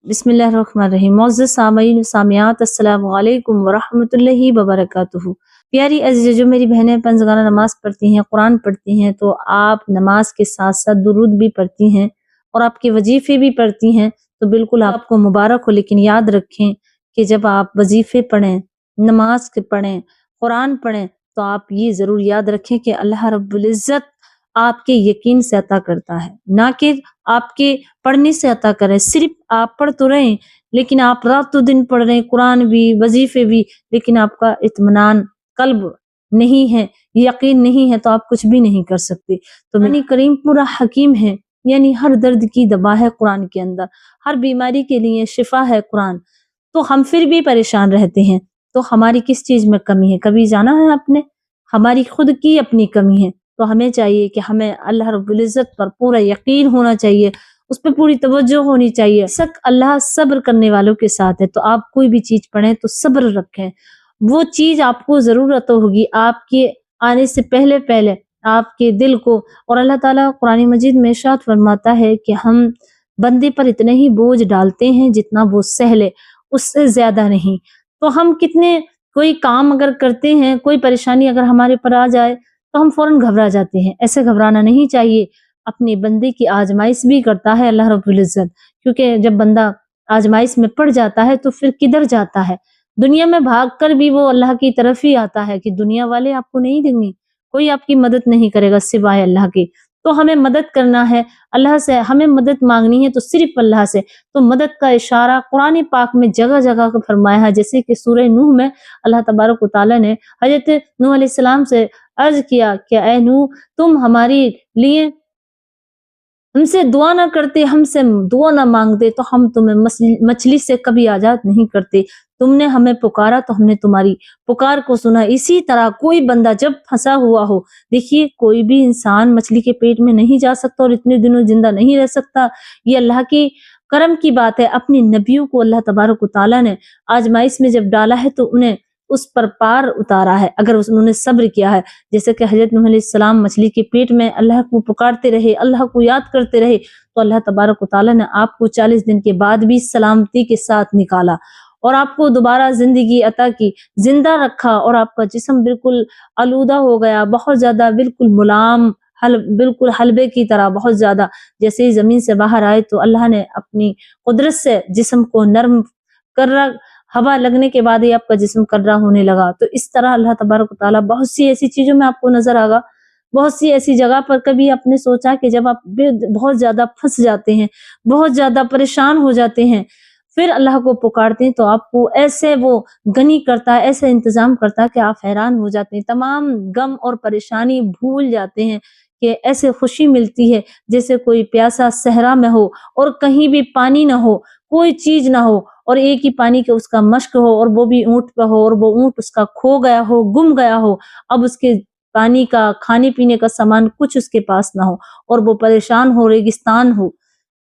بسم اللہ الرحمن الرحیم۔ معزز سامعین و سامعات، السلام علیکم ورحمۃ اللہ وبرکاتہ۔ پیاری عزیز، جو میری بہنیں پنجگانہ نماز پڑھتی ہیں، قرآن پڑھتی ہیں، تو آپ نماز کے ساتھ ساتھ درود بھی پڑھتی ہیں اور آپ کے وظیفے بھی پڑھتی ہیں، تو بالکل آپ کو مبارک ہو۔ لیکن یاد رکھیں کہ جب آپ وظیفے پڑھیں، نماز کے پڑھیں، قرآن پڑھیں، تو آپ یہ ضرور یاد رکھیں کہ اللہ رب العزت آپ کے یقین سے عطا کرتا ہے، نہ کہ آپ کے پڑھنے سے عطا کرے۔ صرف آپ پڑھ تو رہے لیکن آپ رات و دن پڑھ رہے ہیں، قرآن بھی، وظیفے بھی، لیکن آپ کا اطمینان قلب نہیں ہے، یقین نہیں ہے، تو آپ کچھ بھی نہیں کر سکتے۔ تو قرآن کریم پورا حکیم ہے، یعنی ہر درد کی دوا ہے قرآن کے اندر، ہر بیماری کے لیے شفا ہے قرآن۔ تو ہم پھر بھی پریشان رہتے ہیں، تو ہماری کس چیز میں کمی ہے؟ کبھی جانا ہے آپ نے؟ ہماری خود کی اپنی کمی ہے، تو ہمیں چاہیے کہ ہمیں اللہ رب العزت پر پورا یقین ہونا چاہیے، اس پہ پوری توجہ ہونی چاہیے۔ شک اللہ صبر کرنے والوں کے ساتھ ہے، تو آپ کوئی بھی چیز پڑھیں تو صبر رکھیں، وہ چیز آپ کو ضرورت ہوگی آپ کے آنے سے پہلے آپ کے دل کو۔ اور اللہ تعالیٰ قرآن مجید میں ارشاد فرماتا ہے کہ ہم بندے پر اتنے ہی بوجھ ڈالتے ہیں جتنا وہ سہ لے، اس سے زیادہ نہیں۔ تو ہم کتنے کوئی کام اگر کرتے ہیں، کوئی پریشانی اگر ہمارے پر آ جائے تو ہم فوراً گھبرا جاتے ہیں، ایسے گھبرانا نہیں چاہیے۔ اپنے بندے کی آزمائش بھی کرتا ہے اللہ رب العزت، کیونکہ جب بندہ آزمائش میں پڑ جاتا ہے تو پھر کدھر جاتا ہے؟ دنیا میں بھاگ کر بھی وہ اللہ کی طرف ہی آتا ہے کہ دنیا والے آپ کو نہیں دیں گے، کوئی آپ کی مدد نہیں کرے گا سوائے اللہ کے۔ تو ہمیں مدد کرنا ہے اللہ سے، ہمیں مدد مانگنی ہے تو صرف اللہ سے۔ تو مدد کا اشارہ قرآن پاک میں جگہ جگہ کو فرمایا ہے، جیسے کہ سورہ نوح میں اللہ تبارک و تعالیٰ نے حضرت نوح علیہ السلام سے عرض کیا کہ اے نوح، تم ہمارے لیے ہم سے دعا نہ کرتے، ہم سے دعا نہ مانگتے تو ہم تمہیں مچھلی سے کبھی آزاد نہیں کرتے۔ تم نے ہمیں پکارا تو ہم نے تمہاری پکار کو سنا۔ اسی طرح کوئی بندہ جب پھنسا ہوا ہو، دیکھیے کوئی بھی انسان مچھلی کے پیٹ میں نہیں جا سکتا اور اتنے دنوں زندہ نہیں رہ سکتا، یہ اللہ کی کرم کی بات ہے۔ اپنی نبیوں کو اللہ تبارک و تعالیٰ نے آزمائش میں جب ڈالا ہے تو انہیں اس پر پار اتارا ہے، اگر انہوں نے صبر کیا ہے۔ جیسے کہ حضرت نوح علیہ السلام مچھلی کے پیٹ میں اللہ کو پکارتے رہے، اللہ کو یاد کرتے رہے، تو اللہ تبارک و تعالیٰ نے آپ کو 40 دن کے بعد بھی سلامتی کے ساتھ نکالا اور آپ کو دوبارہ زندگی عطا کی، زندہ رکھا، اور آپ کا جسم بالکل آلودہ ہو گیا، بہت زیادہ بالکل ملام، بالکل حلبے کی طرح بہت زیادہ۔ جیسے ہی زمین سے باہر آئے تو اللہ نے اپنی قدرت سے جسم کو نرم کر رکھ، ہوا لگنے کے بعد ہی آپ کا جسم کرا ہونے لگا۔ تو اس طرح اللہ تبارک و تعالیٰ بہت سی ایسی چیزوں میں آپ کو نظر آگا، بہت سی ایسی جگہ پر کبھی آپ نے سوچا کہ جب آپ بہت زیادہ پھنس جاتے ہیں، بہت زیادہ پریشان ہو جاتے ہیں، پھر اللہ کو پکارتے ہیں تو آپ کو ایسے وہ غنی کرتا ہے، ایسے انتظام کرتا ہے کہ آپ حیران ہو جاتے ہیں، تمام غم اور پریشانی بھول جاتے ہیں، کہ ایسے خوشی ملتی ہے جیسے کوئی پیاسا صحرا میں ہو اور کہیں بھی پانی نہ ہو، کوئی چیز نہ ہو، اور ایک ہی پانی کے اس کا مشک ہو اور وہ بھی اونٹ پہ ہو، اور وہ اونٹ اس کا کھو گیا ہو، گم گیا ہو، اب اس کے پانی کا، کھانے پینے کا سامان کچھ اس کے پاس نہ ہو، اور وہ پریشان ہو، ریگستان ہو،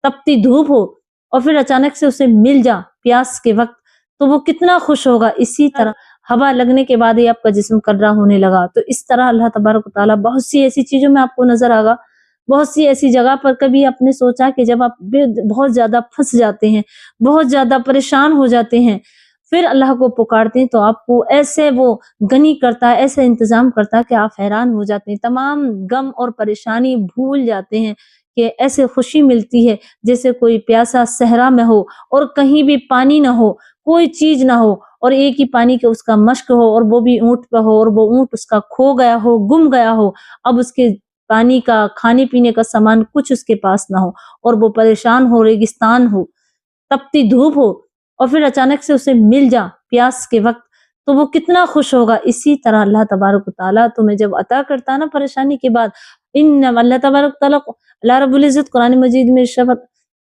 تپتی دھوپ ہو، اور پھر اچانک سے اسے مل جا پیاس کے وقت، تو وہ کتنا خوش ہوگا۔ اسی طرح ہوا لگنے کے بعد ہی آپ کا جسم کرا ہونے لگا۔ تو اس طرح اللہ تبارک و تعالیٰ بہت سی ایسی چیزوں میں آپ کو نظر آگا، بہت سی ایسی جگہ پر کبھی آپ نے سوچا کہ جب آپ بہت زیادہ پھنس جاتے ہیں، بہت زیادہ پریشان ہو جاتے ہیں، پھر اللہ کو پکارتے ہیں تو آپ کو ایسے وہ غنی کرتا ہے، ایسے انتظام کرتا ہے کہ آپ حیران ہو جاتے ہیں، تمام غم اور پریشانی بھول جاتے ہیں، کہ ایسے خوشی ملتی ہے جیسے کوئی پیاسا صحرا میں ہو اور کہیں بھی پانی نہ ہو، کوئی چیز نہ ہو، اور ایک ہی پانی کے اس کا مشک ہو، اور وہ بھی اونٹ پہ ہو، اور وہ اونٹ اس کا کھو گیا ہو، گم گیا ہو، اب اس کے پانی کا، کھانے پینے کا سامان کچھ اس کے پاس نہ ہو، اور وہ پریشان ہو، ریگستان ہو، تپتی دھوپ ہو، اور پھر اچانک سے اسے مل جا پیاس کے وقت، تو وہ کتنا خوش ہوگا۔ اسی طرح اللہ تبارک و تعالیٰ تمہیں جب عطا کرتا ہے نا پریشانی کے بعد، اللہ تبارک و تعالیٰ، اللہ رب العزت قرآن مجید میں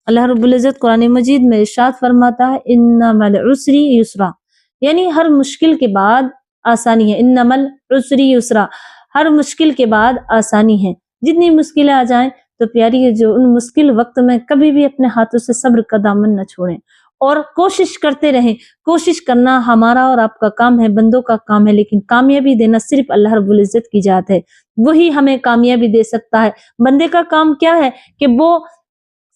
اللہ رب العزت قرآن مجید میں ارشاد فرماتا ہے ان مع العسر یسرا، یعنی ہر مشکل کے بعد آسانی ہے، ان مع العسر یسرا، ہر مشکل کے بعد آسانی ہے۔ جتنی مشکلیں آ جائیں تو پیاری ہے، جو ان مشکل وقت میں کبھی بھی اپنے ہاتھوں سے صبر کا دامن نہ چھوڑیں، اور کوشش کرتے رہیں۔ کوشش کرنا ہمارا اور آپ کا کام ہے، بندوں کا کام ہے، لیکن کامیابی دینا صرف اللہ رب العزت کی ذات ہے، وہی ہمیں کامیابی دے سکتا ہے۔ بندے کا کام کیا ہے کہ وہ